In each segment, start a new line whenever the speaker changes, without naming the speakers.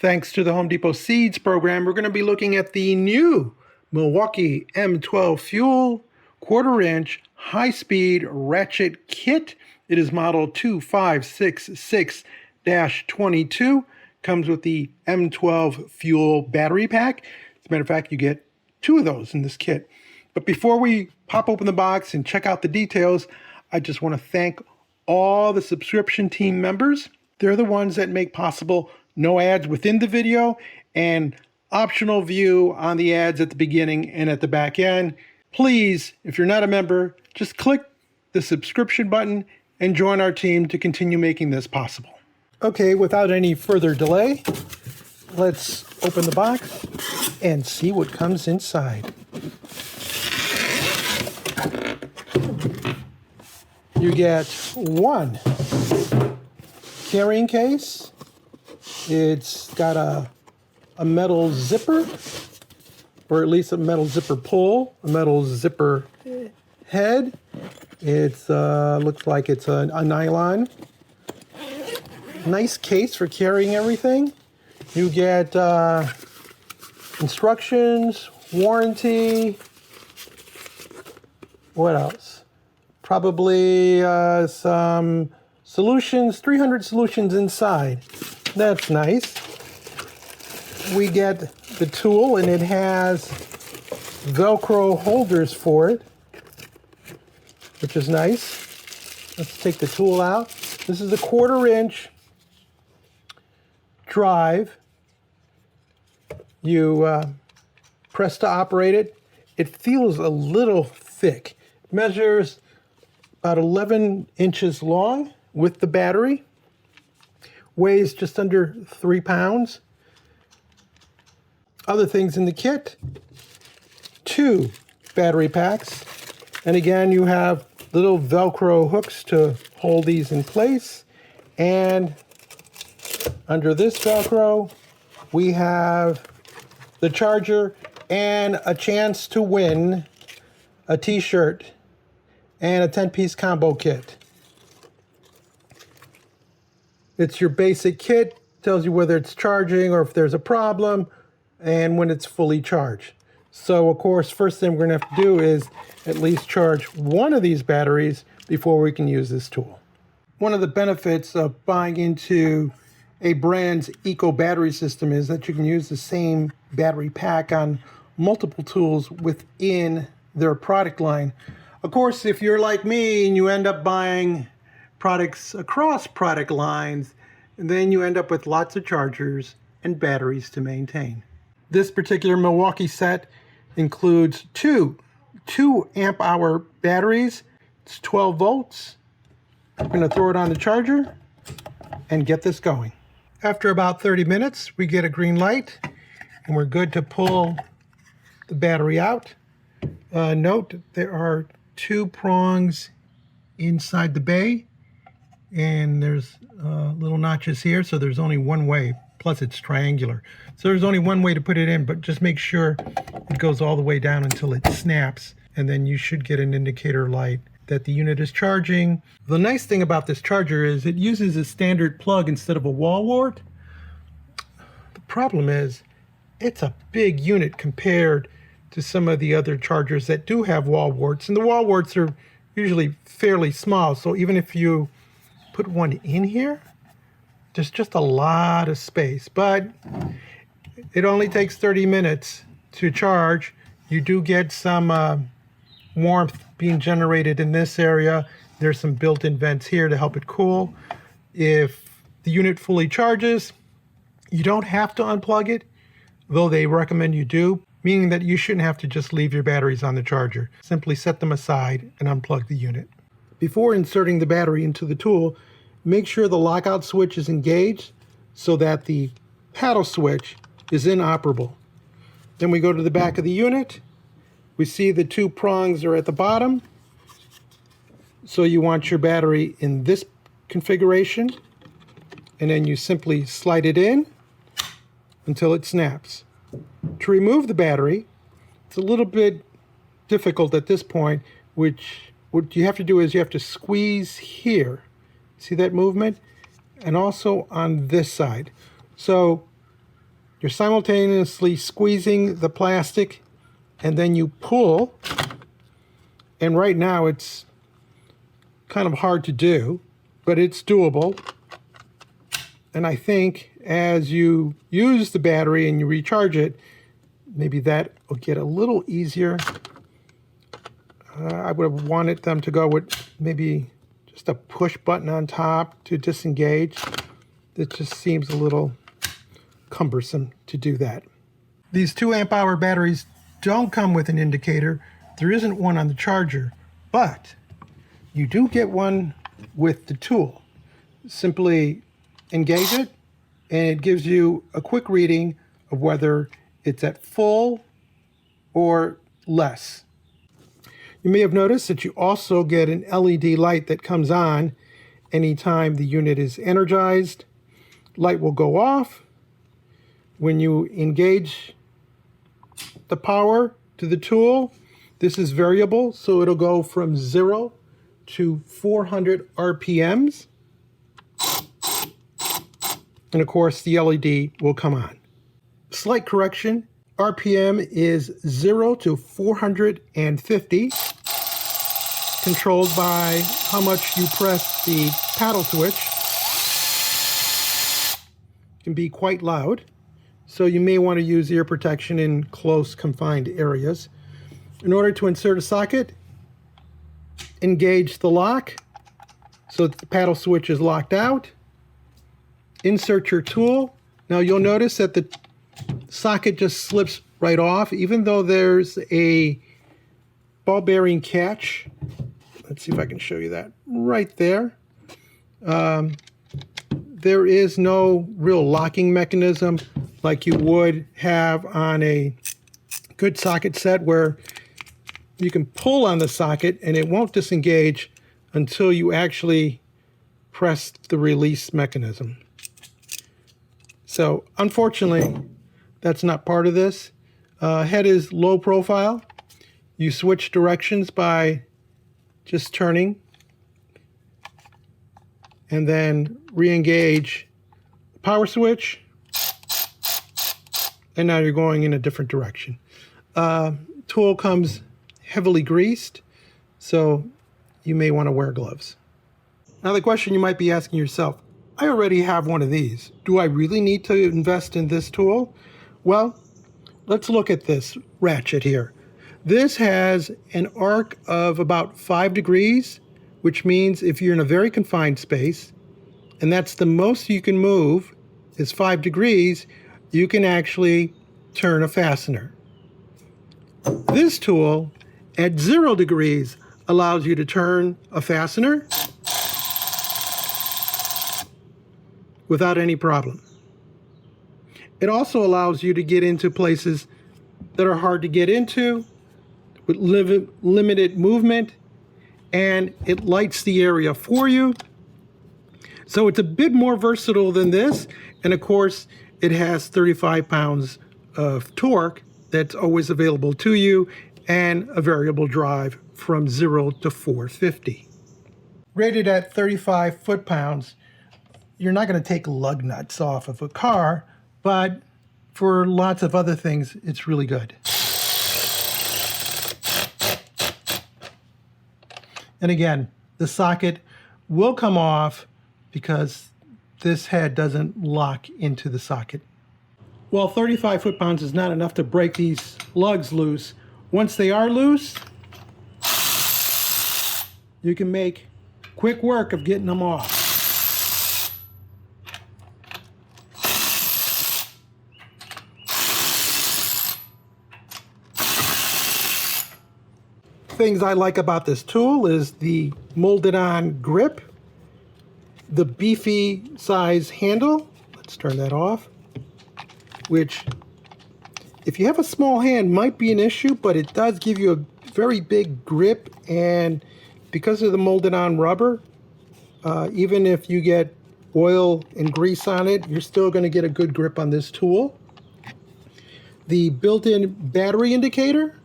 Thanks to the Home Depot Seeds program, we're going to be looking at the new Milwaukee M12 Fuel quarter-inch high-speed ratchet kit. It is model 2566-22. Comes with the M12 Fuel battery pack. As a matter of fact, you get 2 of those in this kit. But before we pop open the box and check out the details, I just want to thank all the subscription team members. They're the ones that make possible no ads within the video and optional view on the ads at the beginning and at the back end. Please, if you're not a member, just click the subscription button and join our team to continue making this possible. Okay, without any further delay, let's open the box and see what comes inside. You get one carrying case. It's got a metal zipper, or at least a metal zipper pull, a metal zipper head. It looks like it's a nylon. Nice case for carrying everything. You get instructions, warranty. What else? Probably some solutions, 300 solutions inside. That's nice. We get the tool, and it has Velcro holders for it, which is nice. Let's take the tool out. This is a quarter-inch drive. You press to operate it. It feels a little thick. It measures about 11 inches long with the battery. Weighs just under 3 pounds. Other things in the kit: 2 battery packs. And again, you have little Velcro hooks to hold these in place. And under this Velcro, we have the charger and a chance to win a t-shirt and a 10-piece combo kit. It's your basic kit, tells you whether it's charging or if there's a problem, and when it's fully charged. So, of course, first thing we're going to have to do is at least charge one of these batteries before we can use this tool. One of the benefits of buying into a brand's eco battery system is that you can use the same battery pack on multiple tools within their product line. Of course, if you're like me and you end up buying products across product lines, and then you end up with lots of chargers and batteries to maintain. This particular Milwaukee set includes two 2 amp hour batteries. It's 12 volts. I'm going to throw it on the charger and get this going. After about 30 minutes, we get a green light and we're good to pull the battery out. Note there are 2 prongs inside the bay, and there's little notches here, so there's only one way. Plus it's triangular, so there's only one way to put it in, but just make sure it goes all the way down until it snaps, and then you should get an indicator light that the unit is charging. The nice thing about this charger is it uses a standard plug instead of a wall wart. The problem is it's a big unit compared to some of the other chargers that do have wall warts, and the wall warts are usually fairly small, so even if you put one in here, there's just a lot of space. But it only takes 30 minutes to charge. You do get some warmth being generated in this area. There's some built-in vents here to help it cool. If the unit fully charges, you don't have to unplug it, though they recommend you do, meaning that you shouldn't have to just leave your batteries on the charger. Simply set them aside and unplug the unit. Before inserting the battery into the tool, make sure the lockout switch is engaged so that the paddle switch is inoperable. Then we go to the back of the unit. We see the 2 prongs are at the bottom. So you want your battery in this configuration, and then you simply slide it in until it snaps. To remove the battery, it's a little bit difficult at this point, what you have to do is you have to squeeze here. See that movement? And also on this side. So You're simultaneously squeezing the plastic and then you pull. And right now it's kind of hard to do, but it's doable. And I think as you use the battery and you recharge it, maybe that will get a little easier. I would have wanted them to go with maybe just a push button on top to disengage. It just seems a little cumbersome to do that. These 2 amp hour batteries don't come with an indicator. There isn't one on the charger, but you do get one with the tool. Simply engage it and it gives you a quick reading of whether it's at full or less. You may have noticed that you also get an LED light that comes on anytime the unit is energized. Light will go off when you engage the power to the tool. This is variable, so it'll go from 0 to 400 RPMs. And of course, the LED will come on. Slight correction, RPM is 0 to 450, controlled by how much you press the paddle switch. It can be quite loud, so you may want to use ear protection in close confined areas. In order to insert a socket, engage the lock so that the paddle switch is locked out. Insert your tool. Now you'll notice that the socket just slips right off, even though there's a ball bearing catch. Let's see if I can show you that right there. There is no real locking mechanism like you would have on a good socket set, where you can pull on the socket and it won't disengage until you actually press the release mechanism. So unfortunately, that's not part of this. Head is low profile. You switch directions by just turning and then re-engage the power switch, and now you're going in a different direction. Tool comes heavily greased, so you may want to wear gloves. Now the question you might be asking yourself, I already have one of these. Do I really need to invest in this tool? Well, let's look at this ratchet here. This has an arc of about 5 degrees, which means if you're in a very confined space, and that's the most you can move is 5 degrees, you can actually turn a fastener. This tool at 0 degrees allows you to turn a fastener without any problem. It also allows you to get into places that are hard to get into with limited movement, and it lights the area for you. So it's a bit more versatile than this, and of course it has 35 pounds of torque that's always available to you, and a variable drive from 0 to 450. Rated at 35 foot-pounds, you're not going to take lug nuts off of a car, but for lots of other things, it's really good. And again, the socket will come off because this head doesn't lock into the socket. Well, 35 foot-pounds is not enough to break these lugs loose. Once they are loose, you can make quick work of getting them off. Things I like about this tool is the molded on grip, the beefy size handle. Let's turn that off, which if you have a small hand might be an issue, but it does give you a very big grip, and because of the molded on rubber, even if you get oil and grease on it, you're still going to get a good grip on this tool. The built-in battery indicator,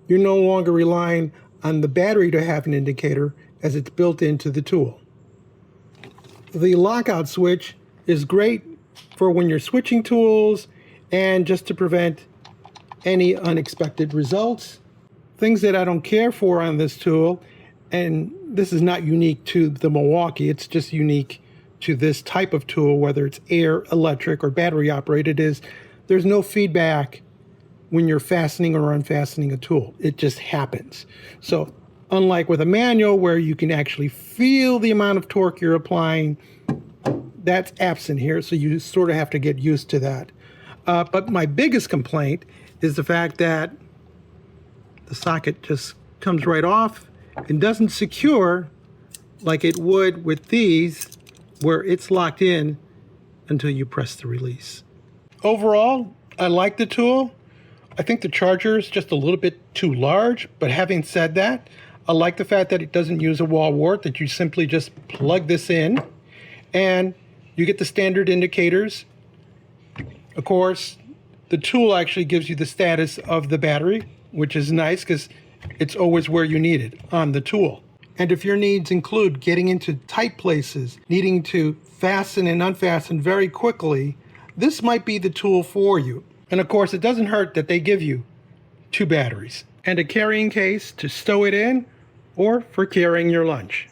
you're no longer relying on the battery to have an indicator, as it's built into the tool. The lockout switch is great for when you're switching tools and just to prevent any unexpected results. Things that I don't care for on this tool, and this is not unique to the Milwaukee, it's just unique to this type of tool, whether it's air, electric, or battery operated, is there's no feedback when you're fastening or unfastening a tool. It just happens. So unlike with a manual where you can actually feel the amount of torque you're applying, that's absent here, so you sort of have to get used to that. But my biggest complaint is the fact that the socket just comes right off and doesn't secure like it would with these, where it's locked in until you press the release. Overall, I like the tool. I think the charger is just a little bit too large, but having said that, I like the fact that it doesn't use a wall wart, that you simply just plug this in and you get the standard indicators. Of course, the tool actually gives you the status of the battery, which is nice because it's always where you need it on the tool. And if your needs include getting into tight places, needing to fasten and unfasten very quickly, this might be the tool for you. And of course, it doesn't hurt that they give you 2 batteries and a carrying case to stow it in or for carrying your lunch.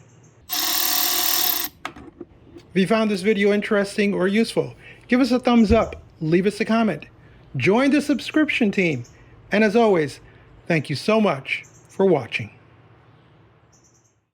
If you found this video interesting or useful, give us a thumbs up, leave us a comment, join the subscription team, and as always, thank you so much for watching.